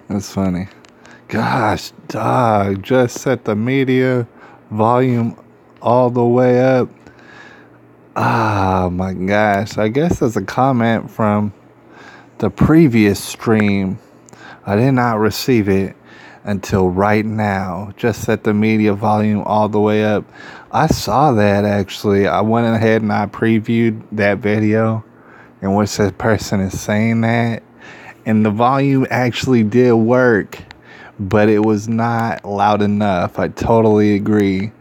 That's funny. Gosh, dog, just set the media volume all the way up. Ah, my gosh. I guess that's a comment from the previous stream. I did not receive it until right now. Just set the media volume all the way up. I saw that actually. I went ahead and I previewed that video in which that person is saying that. And the volume actually did work, but it was not loud enough. I totally agree.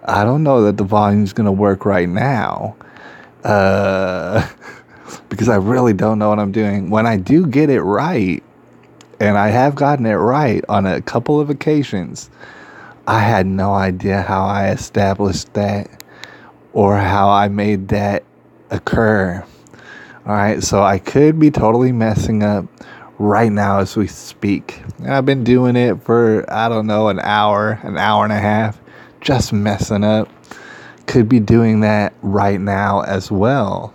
I don't know that the volume's going to work right now. Because I really don't know what I'm doing. When I do get it right, and I have gotten it right on a couple of occasions, I had no idea how I established that or how I made that occur. All right, so I could be totally messing up right now as we speak. And I've been doing it for, I don't know, an hour and a half, just messing up. Could be doing that right now as well.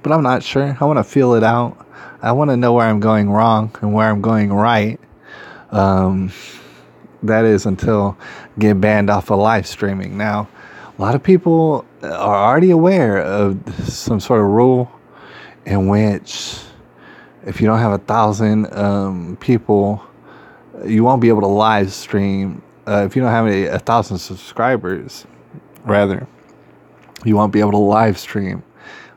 But I'm not sure. I want to feel it out. I want to know where I'm going wrong and where I'm going right. That is until I get banned off of live streaming. Now, a lot of people are already aware of some sort of rule in which if you don't have 1,000 people, you won't be able to live stream. If you don't have 1,000 subscribers, rather, you won't be able to live stream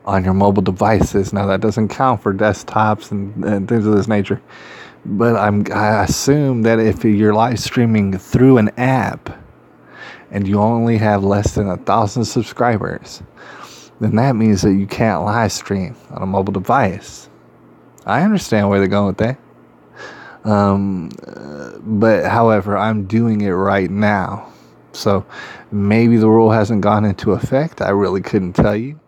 on your mobile devices. Now, that doesn't count for desktops and things of this nature. But I assume that if you're live streaming through an app and you only have less than 1,000 subscribers, then that means that you can't live stream on a mobile device. I understand where they're going with that. But however, I'm doing it right now. So maybe the rule hasn't gone into effect. I really couldn't tell you.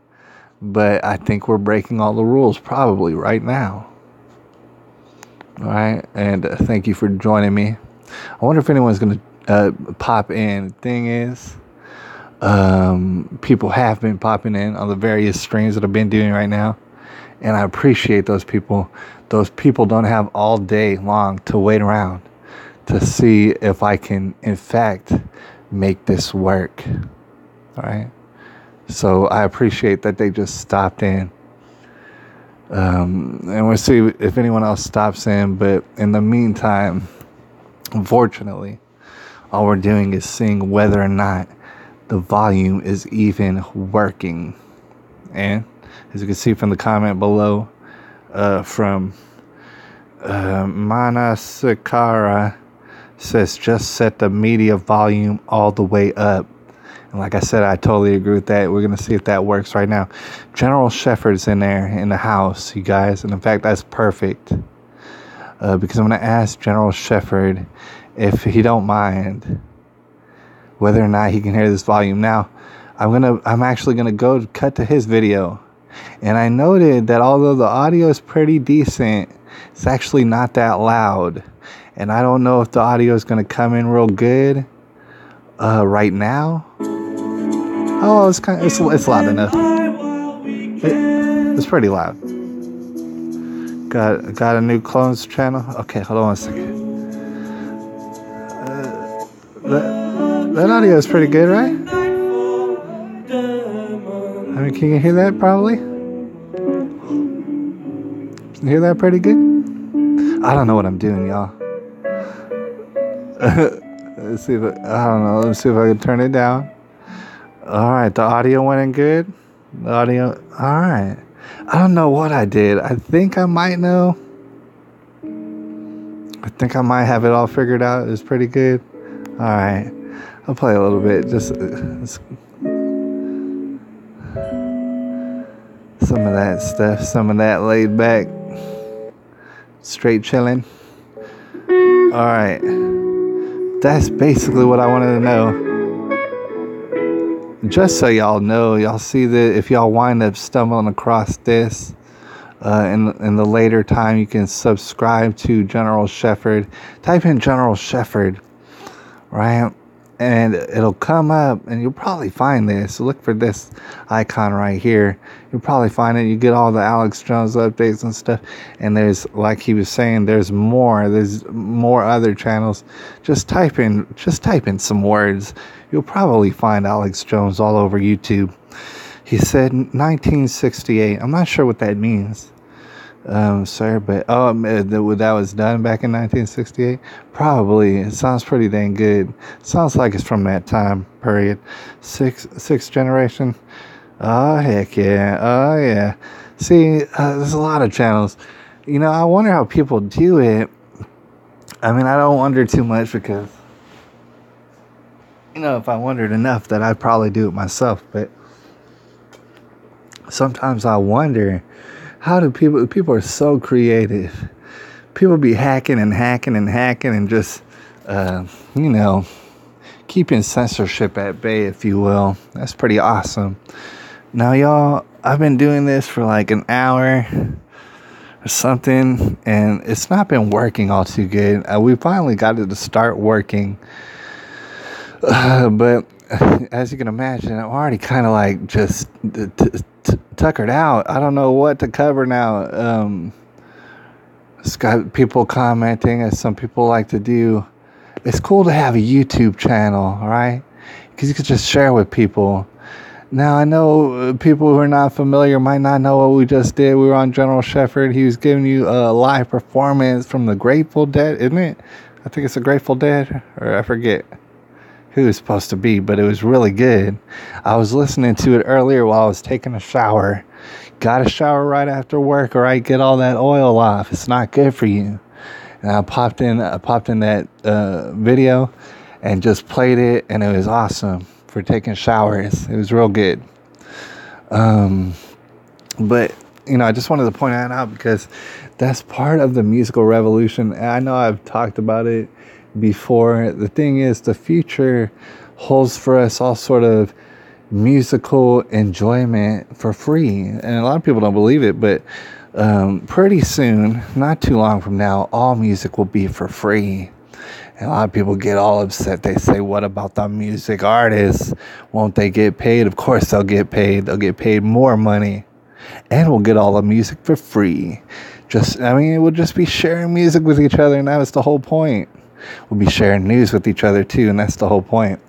But I think we're breaking all the rules probably right now. All right. And thank you for joining me. I wonder if anyone's going to pop in. The thing is, people have been popping in on the various streams that I've been doing right now. And I appreciate those people. Those people don't have all day long to wait around to see if I can, in fact, make this work. All right. So I appreciate that they just stopped in. And we'll see if anyone else stops in. But in the meantime, unfortunately, all we're doing is seeing whether or not the volume is even working. And as you can see from the comment below, from Manasakara, says just set the media volume all the way up. And like I said, I totally agree with that. We're going to see if that works right now. General Shepard's in there in the house, you guys. And in fact, that's perfect. Because I'm going to ask General Shepard if he don't mind whether or not he can hear this volume. Now, I'm actually going to go cut to his video. And I noted that although the audio is pretty decent, it's actually not that loud. And I don't know if the audio is going to come in real good right now. Oh, it's loud enough. It's pretty loud. Got a new clones channel. Okay, hold on a second. That audio is pretty good, right? I mean, can you hear that probably? Can you hear that pretty good? I don't know what I'm doing, y'all. Let's see if I don't know. Let's see if I can turn it down. All right, the audio went in good. The audio, all right. I don't know what I did. I think I might know. I think I might have it all figured out. It's pretty good. All right, I'll play a little bit. Just some of that stuff. Some of that laid back, straight chilling. All right. That's basically what I wanted to know. Just so y'all know, y'all see that if y'all wind up stumbling across this in the later time, you can subscribe to General Shepard. Type in General Shepard, right? and it'll come up, and you'll probably find this. So look for this icon right here. You'll probably find it. You get all the Alex Jones updates and stuff. And there's, like he was saying, there's more. There's more other channels. Just type in some words. You'll probably find Alex Jones all over YouTube. He said 1968. I'm not sure what that means, sir, but that was done back in 1968. Probably. It sounds pretty dang good. Sounds like it's from that time period. Sixth generation. Oh heck yeah. Oh yeah. See, there's a lot of channels. I wonder how people do it. I mean, I don't wonder too much because if I wondered enough, that I'd probably do it myself. But sometimes I wonder, how do people are so creative. People be hacking and just, keeping censorship at bay, if you will. That's pretty awesome. Now, y'all, I've been doing this for like an hour or something, and it's not been working all too good. We finally got it to start working. But as you can imagine, I'm already kind of like just tuckered out. I don't know what to cover now. It's got people commenting, as some people like to do. It's cool to have a YouTube channel, all right? Because you can just share with people. Now, I know people who are not familiar might not know what we just did. We were on General Shepherd. He was giving you a live performance from the Grateful Dead, isn't it? I think it's the Grateful Dead, or I forget who it's supposed to be, but it was really good. I was listening to it earlier while I was taking a shower. Got to shower right after work, all right? Get all that oil off. It's not good for you. And I popped in that video and just played it, and it was awesome for taking showers. It was real good. But I just wanted to point that out because that's part of the musical revolution. And I know I've talked about it before. The thing is, the future holds for us all sort of musical enjoyment for free. And a lot of people don't believe it, but pretty soon, not too long from now, all music will be for free. And a lot of people get all upset. They say, what about the music artists? Won't they get paid? Of course they'll get paid. They'll get paid more money. And we'll get all the music for free. We'll just be sharing music with each other, and that was the whole point. We'll be sharing news with each other too, and that's the whole point.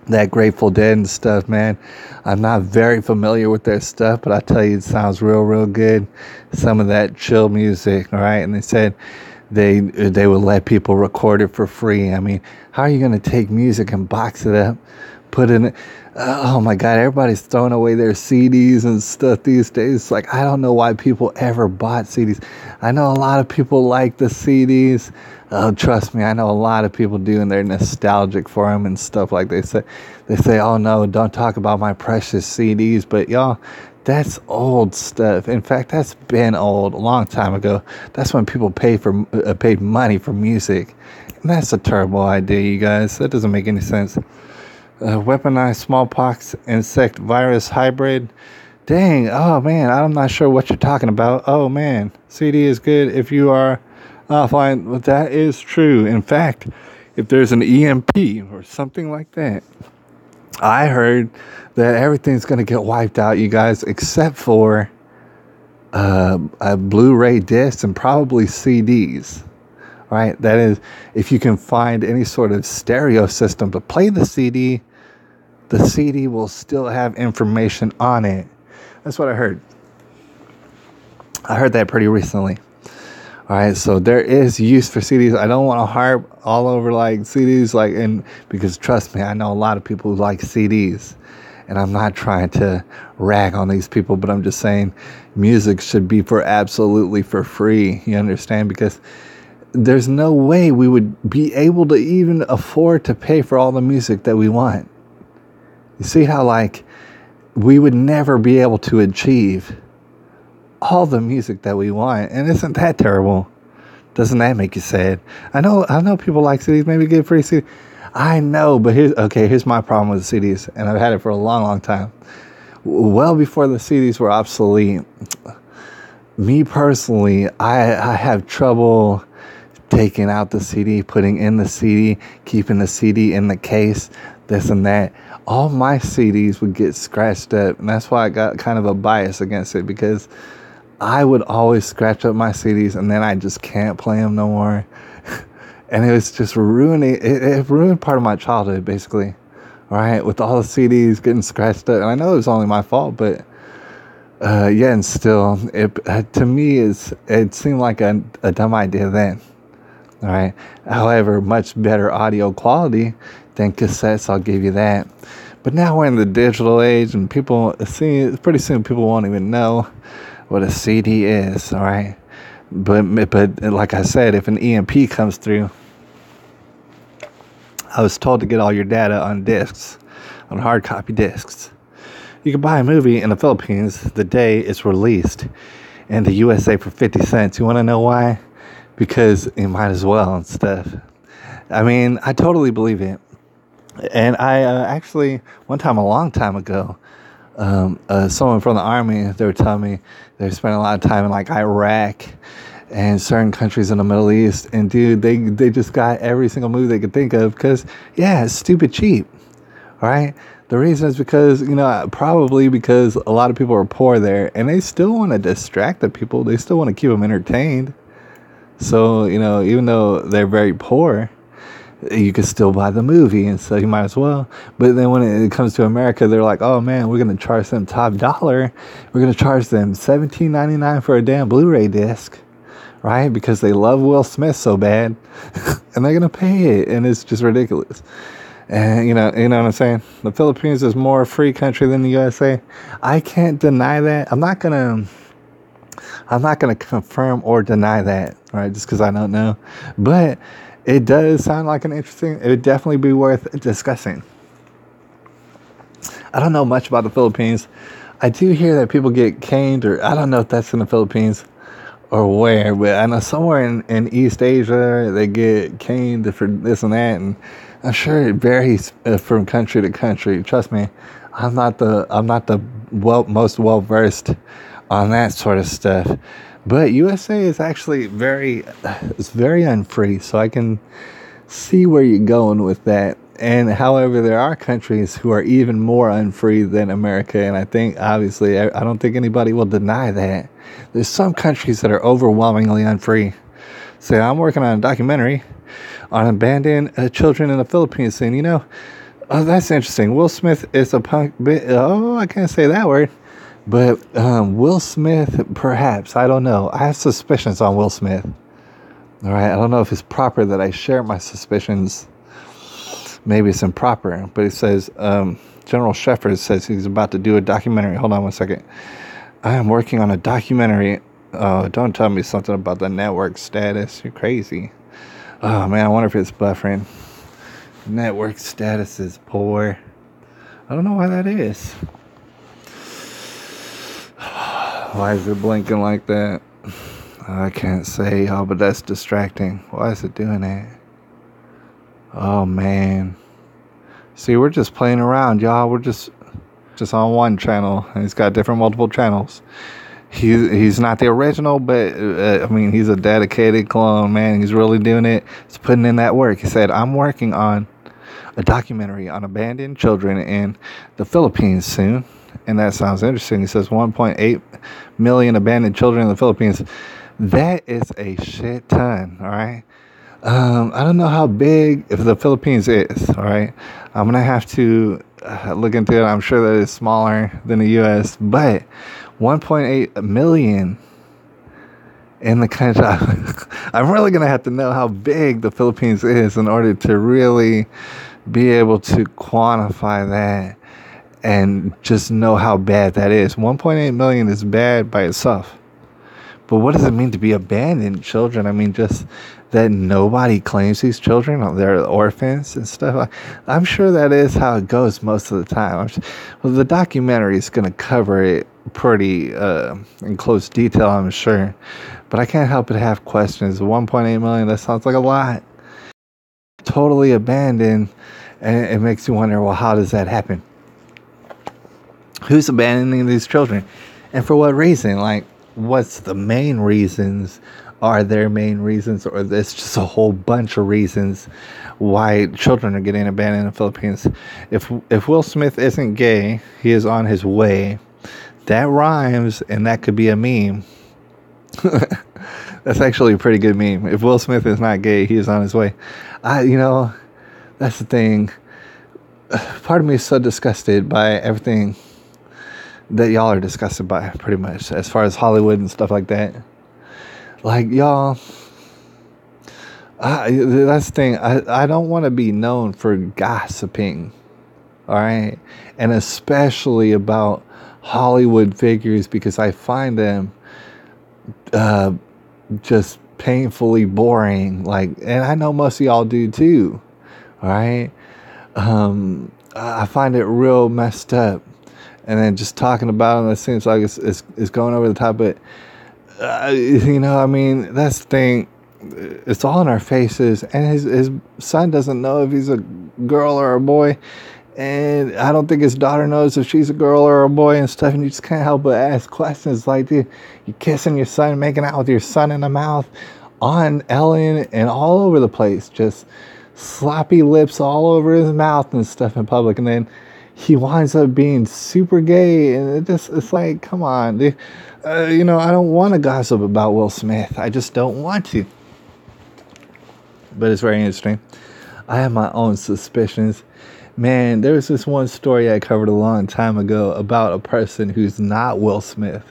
That Grateful Dead and stuff, man. I'm not very familiar with their stuff, but I tell you, it sounds real, real good. Some of that chill music, all right? And they said they would let people record it for free. I mean, how are you going to take music and box it up, put it in? Oh my God, everybody's throwing away their CDs and stuff these days. Like, I don't know why people ever bought CDs. I know a lot of people like the CDs. Oh, trust me, I know a lot of people do, and they're nostalgic for them and stuff. Like they say, oh no, don't talk about my precious CDs. But y'all, that's old stuff. In fact, that's been old a long time ago. That's when people paid money for music, and that's a terrible idea, you guys. That doesn't make any sense. Weaponized smallpox insect virus hybrid. Dang, oh man, I'm not sure what you're talking about. Oh man, CD is good if you are offline. Well, that is true. In fact, if there's an EMP or something like that, I heard that everything's going to get wiped out, you guys, except for a Blu-ray disc and probably CDs. Right? That is, if you can find any sort of stereo system to play the CD will still have information on it. That's what I heard. I heard that pretty recently. All right, so there is use for CDs. I don't want to harp all over like CDs, because trust me, I know a lot of people who like CDs, and I'm not trying to rag on these people, but I'm just saying music should be absolutely for free. You understand? Because there's no way we would be able to even afford to pay for all the music that we want. You see how we would never be able to achieve all the music that we want, and isn't that terrible? Doesn't that make you sad? I know people like CDs. Maybe get free CDs. I know, but here's my problem with CDs, and I've had it for a long, long time. Well before the CDs were obsolete. Me personally, I have trouble taking out the CD, putting in the CD, keeping the CD in the case, this and that. All my CDs would get scratched up, and that's why I got kind of a bias against it, because I would always scratch up my CDs, and then I just can't play them no more. And it was just ruining, it ruined part of my childhood, basically. Right, with all the CDs getting scratched up. And I know it was only my fault, but yeah, and still, to me, it seemed like a dumb idea then. All right. However, much better audio quality than cassettes, I'll give you that. But now we're in the digital age, and pretty soon people won't even know what a CD is. All right. But like I said, if an EMP comes through, I was told to get all your data on discs, on hard copy discs. You can buy a movie in the Philippines the day it's released in the USA for 50 cents. You want to know why? Because you might as well and stuff. I mean, I totally believe it. And I actually, one time, a long time ago, someone from the Army, they were telling me they spent a lot of time in like Iraq and certain countries in the Middle East, and dude, they just got every single movie they could think of, because it's stupid cheap. All right, the reason is because probably because a lot of people are poor there, and they still want to distract the people. They still want to keep them entertained. So even though they're very poor, you could still buy the movie, and so you might as well. But then when it comes to America, they're like, oh man, we're gonna charge them top dollar. We're gonna charge them $17.99 for a damn Blu-ray disc. Right? Because they love Will Smith so bad, and they're gonna pay it, and it's just ridiculous. And you know what I'm saying? The Philippines is more a free country than the USA. I can't deny that. I'm not gonna confirm or deny that, right? Just because I don't know, but it does sound like it would definitely be worth discussing. I don't know much about the Philippines. I do hear that people get caned, or I don't know if that's in the Philippines or where, but I know somewhere in East Asia they get caned for this and that, and I'm sure it varies from country to country. Trust me, I'm not the most well versed on that sort of stuff. But USA is actually very unfree, so I can see where you're going with that. And however, there are countries who are even more unfree than America, and I think, obviously, I don't think anybody will deny that. There's some countries that are overwhelmingly unfree. So I'm working on a documentary on abandoned children in the Philippines, and that's interesting. Will Smith is a punk bit. Oh, I can't say that word. But Will Smith, perhaps, I don't know. I have suspicions on Will Smith. All right, I don't know if it's proper that I share my suspicions. Maybe it's improper, but it says, General Shepard says he's about to do a documentary. Hold on one second. I am working on a documentary. Don't tell me something about the network status. You're crazy. Oh, man, I wonder if it's buffering. Network status is poor. I don't know why that is. Why is it blinking like that? I can't say, but that's distracting. Why is it doing that? Oh, man. See, we're just playing around, y'all. We're just on one channel, and he's got different multiple channels. He's not the original, but he's a dedicated clone, man. He's really doing it. He's putting in that work. He said, I'm working on a documentary on abandoned children in the Philippines soon. And that sounds interesting. He says 1.8 million abandoned children in the Philippines. That is a shit ton, all right? I don't know how big the Philippines is, all right? I'm going to have to look into it. I'm sure that it's smaller than the U.S., but 1.8 million in the country. I'm really going to have to know how big the Philippines is in order to really be able to quantify that and just know how bad that is. 1.8 million is bad by itself. But what does it mean to be abandoned children? I mean, just that nobody claims these children. They're orphans and stuff. I'm sure that is how it goes most of the time. Well, the documentary is going to cover it pretty in close detail, I'm sure. But I can't help but have questions. 1.8 million, that sounds like a lot. Totally abandoned. And it makes you wonder, well, how does that happen? Who's abandoning these children? And for what reason? Like, what's the main reasons? Are there main reasons, or there's just a whole bunch of reasons why children are getting abandoned in the Philippines? If Will Smith isn't gay, he is on his way. That rhymes, and that could be a meme. That's actually a pretty good meme. If Will Smith is not gay, he is on his way. That's the thing. Part of me is so disgusted by everything that y'all are disgusted by, pretty much, as far as Hollywood and stuff like that. Like, y'all, that's the thing. I don't want to be known for gossiping, all right? And especially about Hollywood figures, because I find them just painfully boring. Like, and I know most of y'all do too, all right? I find it real messed up. And then just talking about them, it seems like it's going over the top. But, I mean, that's the thing. It's all in our faces. And his son doesn't know if he's a girl or a boy. And I don't think his daughter knows if she's a girl or a boy and stuff. And you just can't help but ask questions like, dude, you're kissing your son, making out with your son in the mouth on Ellen and all over the place. Just sloppy lips all over his mouth and stuff in public. And then he winds up being super gay. And it's like, come on, dude. I don't want to gossip about Will Smith. I just don't want to. But it's very interesting. I have my own suspicions. Man, there was this one story I covered a long time ago about a person who's not Will Smith.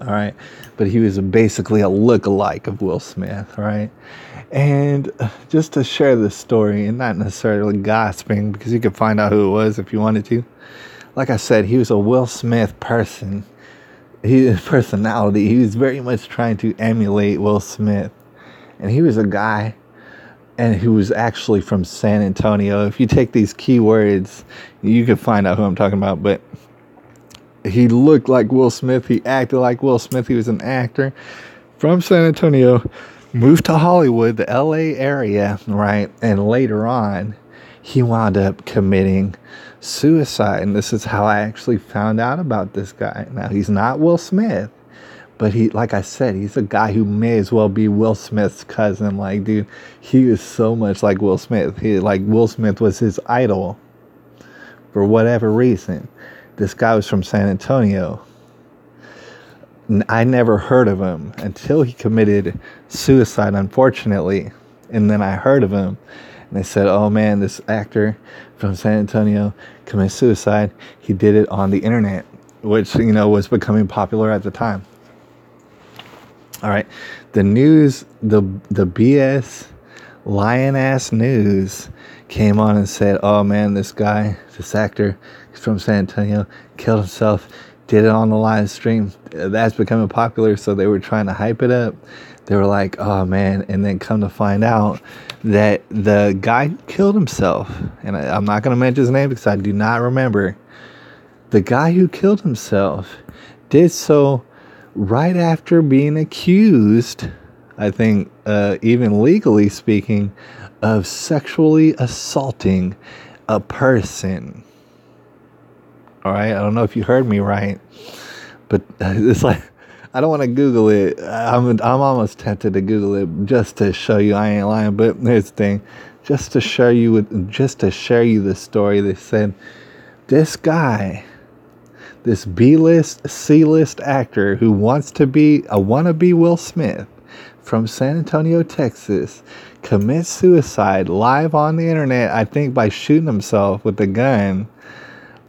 All right. But he was basically a lookalike of Will Smith. Right. And just to share this story, and not necessarily gossiping, because you could find out who it was if you wanted to. Like I said, he was a Will Smith person. His personality, he was very much trying to emulate Will Smith. And he was a guy and who was actually from San Antonio. If you take these keywords, you can find out who I'm talking about. But he looked like Will Smith. He acted like Will Smith. He was an actor from San Antonio, moved to Hollywood, the LA area, right? And later on, he wound up committing suicide. And this is how I actually found out about this guy. Now, he's not Will Smith. But he, like I said, he's a guy who may as well be Will Smith's cousin. Like, dude, he is so much like Will Smith. Will Smith was his idol for whatever reason. This guy was from San Antonio. I never heard of him until he committed suicide, unfortunately. And then I heard of him. And they said, oh, man, this actor from San Antonio committed suicide. He did it on the internet, which, was becoming popular at the time. All right, the news, the BS lion-ass news came on and said, oh, man, this actor from San Antonio killed himself, did it on the live stream. That's becoming popular, so they were trying to hype it up. They were like, oh, man, and then come to find out that the guy killed himself, and I'm not going to mention his name because I do not remember. The guy who killed himself did so right after being accused, I think, even legally speaking, of sexually assaulting a person. All right, I don't know if you heard me right, but it's like, I don't want to Google it. I'm almost tempted to Google it just to show you I ain't lying. But here's the thing, just to share you the story. They said this guy, this B-list, C-list actor who wants to be a wannabe Will Smith from San Antonio, Texas, commits suicide live on the internet, I think by shooting himself with a gun,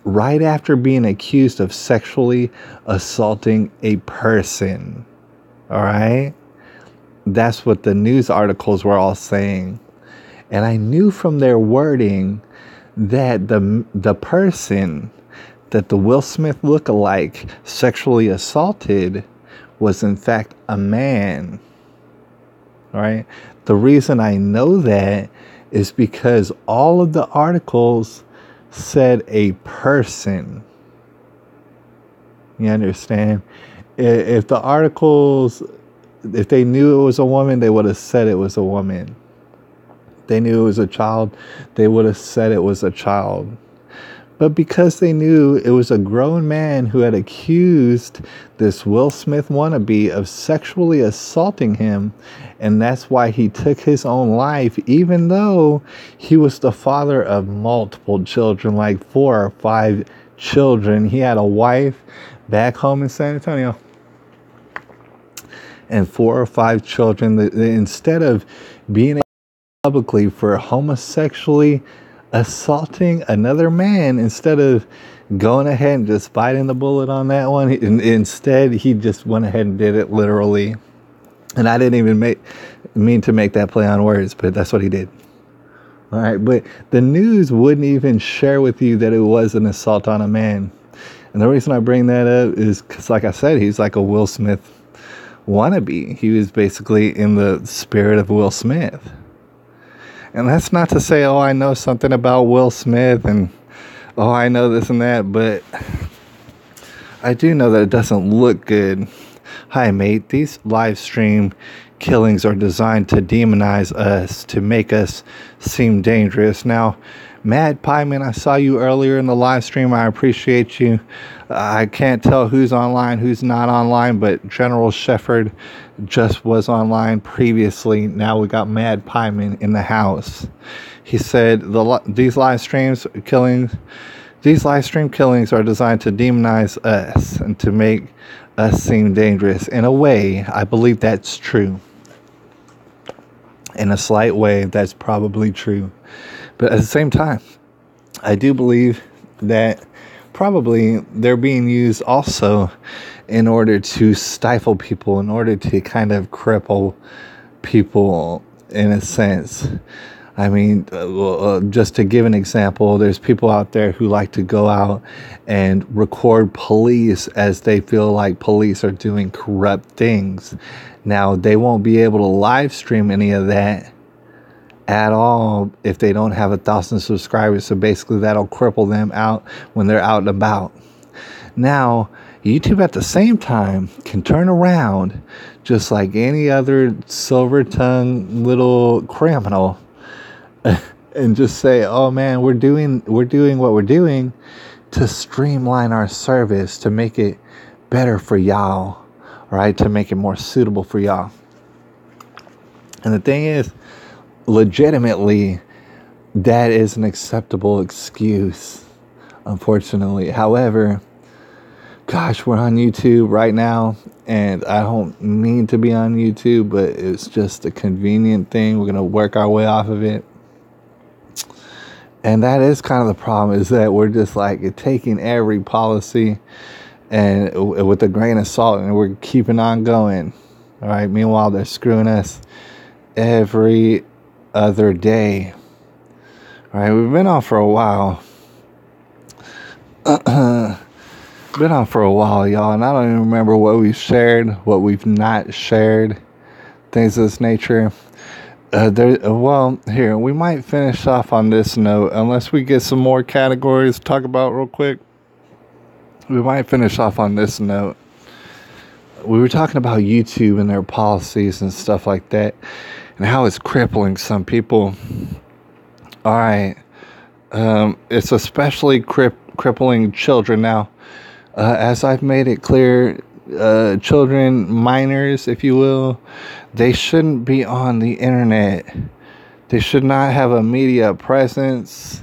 right after being accused of sexually assaulting a person. All right? That's what the news articles were all saying. And I knew from their wording that the person that the Will Smith lookalike sexually assaulted was in fact a man. All right. The reason I know that is because all of the articles said a person. You understand? If the articles, if they knew it was a woman, they would have said it was a woman. If they knew it was a child, they would have said it was a child. But because they knew it was a grown man who had accused this Will Smith wannabe of sexually assaulting him, and that's why he took his own life, even though he was the father of multiple children, like 4 or 5 children. He had a wife back home in San Antonio and 4 or 5 children. Instead of being publicly for homosexually assaulting another man, instead of going ahead and just biting the bullet on that one, instead he just went ahead and did it literally. And I didn't even mean to make that play on words, but that's what he did. All right, but the news wouldn't even share with you that it was an assault on a man. And the reason I bring that up is because, like I said, he's like a Will Smith wannabe. He was basically in the spirit of Will Smith. And that's not to say, oh, I know something about Will Smith and, oh, I know this and that, but I do know that it doesn't look good. Hi, mate. These live stream killings are designed to demonize us, to make us seem dangerous. Now, Mad Pieman, I saw you earlier in the live stream. I appreciate you. I can't tell who's online, who's not online, but General Shepard just was online previously. Now we got Mad Pieman in the house. He said these live stream killings are designed to demonize us and to make us seem dangerous. In a way, I believe that's true. In a slight way, that's probably true. But at the same time, I do believe that probably they're being used also in order to stifle people, in order to kind of cripple people in a sense. I mean, just to give an example, there's people out there who like to go out and record police as they feel like police are doing corrupt things. Now, they won't be able to live stream any of that at all if they don't have 1,000 subscribers. So basically that'll cripple them out when they're out and about. Now, YouTube at the same time can turn around just like any other silver-tongued little criminal and just say, oh man, we're doing what we're doing to streamline our service, to make it better for y'all, right? To make it more suitable for y'all. And the thing is, legitimately, that is an acceptable excuse, unfortunately. However, gosh, we're on YouTube right now, and I don't mean to be on YouTube, but it's just a convenient thing. We're going to work our way off of it. And that is kind of the problem, is that we're just like taking every policy and with a grain of salt, and we're keeping on going. All right. Meanwhile, they're screwing us every other day. All right. We've been on for a while. Been on for a while, y'all, and I don't even remember what we've shared, what we've not shared, things of this nature. Here, we might finish off on this note, unless we get some more categories to talk about real quick. We might finish off on this note. We were talking about YouTube and their policies and stuff like that, and how it's crippling some people. All right. It's especially crippling children now. As I've made it clear, children, minors, if you will, they shouldn't be on the internet. They should not have a media presence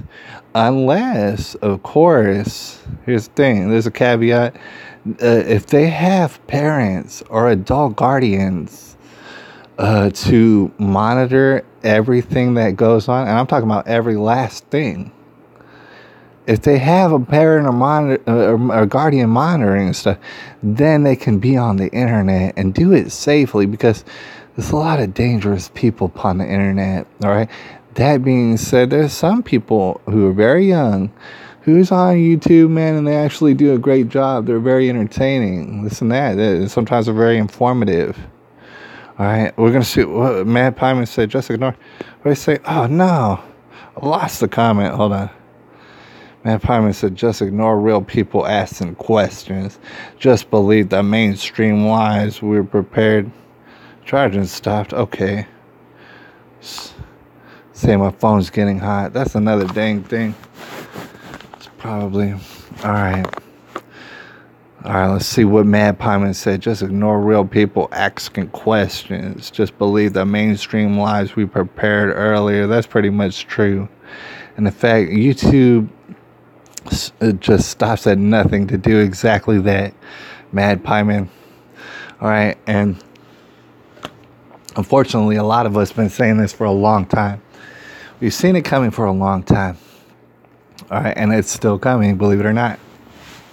unless, of course, here's the thing, there's a caveat. If they have parents or adult guardians to monitor everything that goes on, and I'm talking about every last thing. If they have a parent or guardian monitoring and stuff, then they can be on the internet and do it safely, because there's a lot of dangerous people upon the internet. All right. That being said, there's some people who are very young who's on YouTube, man, and they actually do a great job. They're very entertaining. This and that. Sometimes they're very informative. All right. We're going to see what Mad Pieman said. Just ignore. What I say? Oh, no. I lost the comment. Hold on. Mad Pieman said, just ignore real people asking questions. Just believe the mainstream lies. We're prepared. Charging stopped. Okay. Say my phone's getting hot. That's another dang thing. Probably. All right. All right, let's see what Mad Pieman said. Just ignore real people asking questions. Just believe the mainstream lies we prepared earlier. That's pretty much true. And in fact, YouTube just stops at nothing to do exactly that, Mad Pieman. All right, and unfortunately, a lot of us been saying this for a long time. We've seen it coming for a long time. All right, and it's still coming, believe it or not.